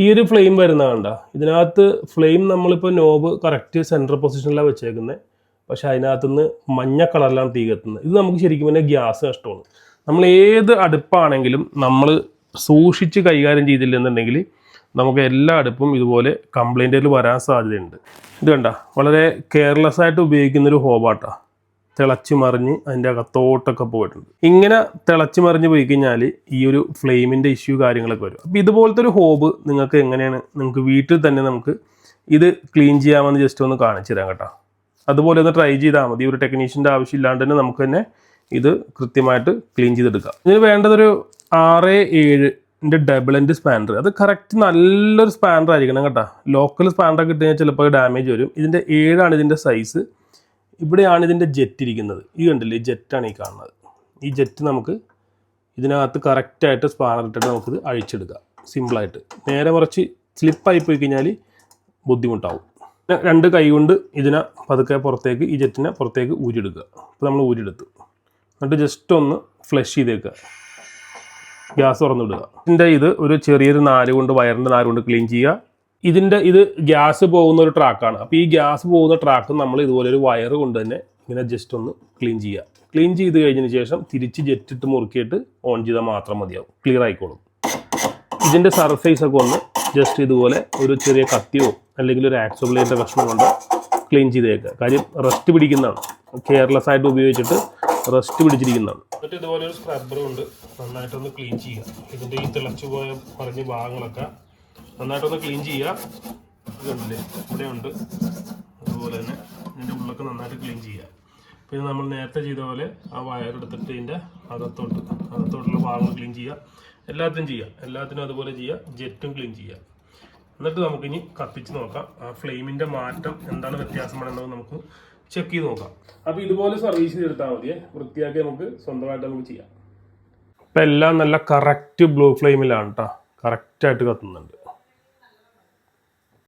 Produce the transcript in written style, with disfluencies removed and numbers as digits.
ഈ ഒരു ഫ്ലെയിം വരുന്ന കണ്ട, ഇതിനകത്ത് ഫ്ലെയിം നമ്മളിപ്പോൾ നോബ് കറക്റ്റ് സെൻട്രൽ പൊസിഷനിലാണ് വെച്ചേക്കുന്നത്. പക്ഷെ അതിനകത്തുനിന്ന് മഞ്ഞ കളറിലാണ് തീ കത്തുന്നത്. ഇത് നമുക്ക് ശരിക്കും പറഞ്ഞാൽ ഗ്യാസ് നഷ്ടമാണ്. നമ്മൾ ഏത് അടുപ്പാണെങ്കിലും നമ്മൾ സൂക്ഷിച്ച് കൈകാര്യം ചെയ്തില്ലെന്നുണ്ടെങ്കിൽ നമുക്ക് എല്ലാ അടുപ്പും ഇതുപോലെ കംപ്ലൈൻറ്റുകൾ വരാൻ സാധ്യതയുണ്ട്. ഇത് കണ്ട, വളരെ കെയർലെസ് ആയിട്ട് ഉപയോഗിക്കുന്നൊരു ഹോബാട്ടാ. തിളച്ച് മറിഞ്ഞ് അതിൻ്റെ അകത്തോട്ടൊക്കെ പോയിട്ടുണ്ട്. ഇങ്ങനെ തിളച്ച് മറിഞ്ഞ് പോയി കഴിഞ്ഞാൽ ഈ ഒരു ഫ്ലെയിമിൻ്റെ ഇഷ്യൂ കാര്യങ്ങളൊക്കെ വരും. അപ്പോൾ ഇതുപോലത്തെ ഒരു ഹോബ് നിങ്ങൾക്ക് എങ്ങനെയാണ് നിങ്ങൾക്ക് വീട്ടിൽ തന്നെ നമുക്ക് ഇത് ക്ലീൻ ചെയ്യാമെന്ന് ജസ്റ്റ് ഒന്ന് കാണിച്ചു തരാം കേട്ടോ. അതുപോലെ ഒന്ന് ട്രൈ ചെയ്താൽ മതി. ഒരു ടെക്നീഷ്യൻ്റെ ആവശ്യമില്ലാണ്ട് തന്നെ നമുക്ക് തന്നെ ഇത് കൃത്യമായിട്ട് ക്ലീൻ ചെയ്തെടുക്കാം. ഇതിന് വേണ്ടതൊരു 6-7 ഡബിൾ എൻഡ് സ്പാൻഡർ. അത് കറക്റ്റ് നല്ലൊരു സ്പാൻഡർ ആയിരിക്കണം കേട്ടോ. ലോക്കൽ സ്പാൻഡർ കിട്ടി കഴിഞ്ഞാൽ ചിലപ്പോൾ ഡാമേജ് വരും. ഇതിൻ്റെ 7 ഇതിൻ്റെ സൈസ്. ഇവിടെയാണ് ഇതിൻ്റെ ജെറ്റ് ഇരിക്കുന്നത്. ഈ കണ്ടില്ലേ, ജെറ്റാണ് ഈ കാണുന്നത്. ഈ ജെറ്റ് നമുക്ക് ഇതിനകത്ത് കറക്റ്റായിട്ട് സ്പാനർ ഇട്ടിട്ട് നമുക്കിത് അഴിച്ചെടുക്കാം സിമ്പിളായിട്ട്. നേരെ മറിച്ച് സ്ലിപ്പായി പോയി കഴിഞ്ഞാൽ ബുദ്ധിമുട്ടാവും. 2 കൈ കൊണ്ട് ഇതിനെ പതുക്കെ പുറത്തേക്ക്, ഈ ജെറ്റിനെ പുറത്തേക്ക് ഊരിയെടുക്കുക. അപ്പോൾ നമ്മൾ ഊരിയെടുത്തു. എന്നിട്ട് ജസ്റ്റ് ഒന്ന് ഫ്ലഷ് ചെയ്തേക്കുക, ഗ്യാസ് തുറന്നിടുക. ഇതിൻ്റെ ഇത് ഒരു ചെറിയൊരു നാര് കൊണ്ട്, വയറിൻ്റെ നാര് കൊണ്ട് ക്ലീൻ ചെയ്യുക. ഇത് ഗ്യാസ് പോകുന്ന ഒരു ട്രാക്കാണ്. അപ്പോൾ ഈ ഗ്യാസ് പോകുന്ന ട്രാക്ക് നമ്മൾ ഇതുപോലെ ഒരു വയർ കൊണ്ട് തന്നെ ഇങ്ങനെ ജസ്റ്റ് ഒന്ന് ക്ലീൻ ചെയ്യുക. ക്ലീൻ ചെയ്ത് കഴിഞ്ഞതിന് ശേഷം തിരിച്ച് ജെറ്റിട്ട് മുറുക്കിയിട്ട് ഓൺ ചെയ്താൽ മാത്രം മതിയാവും, ക്ലിയർ ആയിക്കോളും. ഇതിൻ്റെ സർഫേസൊക്കെ ഒന്ന് ജസ്റ്റ് ഇതുപോലെ ഒരു ചെറിയ കത്തിയോ അല്ലെങ്കിൽ ഒരു ആക്സോ ബ്ലേഡിൻ്റെ കഷ്ണം കൊണ്ട് ക്ലീൻ ചെയ്തേക്കുക. കാര്യം റസ്റ്റ് പിടിക്കുന്നതാണ്, കെയർലെസ് ആയിട്ട് ഉപയോഗിച്ചിട്ട് റസ്റ്റ് പിടിച്ചിരിക്കുന്നതാണ്. എന്നിട്ട് ഇതുപോലെ ഒരു സ്ക്രബ്ബർ കൊണ്ട് നന്നായിട്ടൊന്ന് ക്ലീൻ ചെയ്യുക. ഇതിൻ്റെ ഈ തിളച്ചു പോയ പറഞ്ഞ ഭാഗങ്ങളൊക്കെ നന്നായിട്ടൊന്ന് ക്ലീൻ ചെയ്യുക. ഇതുണ്ടല്ലേ, ഇവിടെ ഉണ്ട്. അതുപോലെ തന്നെ ഇതിൻ്റെ ഉള്ളൊക്കെ നന്നായിട്ട് ക്ലീൻ ചെയ്യുക. പിന്നെ നമ്മൾ നേരത്തെ ചെയ്ത പോലെ ആ വയറെടുത്തിട്ട് ഇതിൻ്റെ അകത്തോട്ടുള്ള ഭാഗങ്ങൾ ക്ലീൻ ചെയ്യുക. എല്ലാത്തിനും അതുപോലെ ചെയ്യുക. ജെറ്റും ക്ലീൻ ചെയ്യുക. എന്നിട്ട് നമുക്കിനി കത്തിച്ച് നോക്കാം. ആ ഫ്ലെയിമിൻ്റെ മാറ്റം എന്താണ് വ്യത്യാസമാണെന്നത് നമുക്ക് ചെക്ക് ചെയ്ത് നോക്കാം. അപ്പോൾ ഇതുപോലെ സർവീസ് ചെയ്തെടുത്താൽ മതിയെ, വൃത്തിയാക്കി നമുക്ക് സ്വന്തമായിട്ട് നമുക്ക് ചെയ്യാം. ഇപ്പം എല്ലാം നല്ല കറക്റ്റ് ബ്ലൂ ഫ്ലെയിമിലാണ് കേട്ടോ, കറക്റ്റായിട്ട് കത്തുന്നുണ്ട്.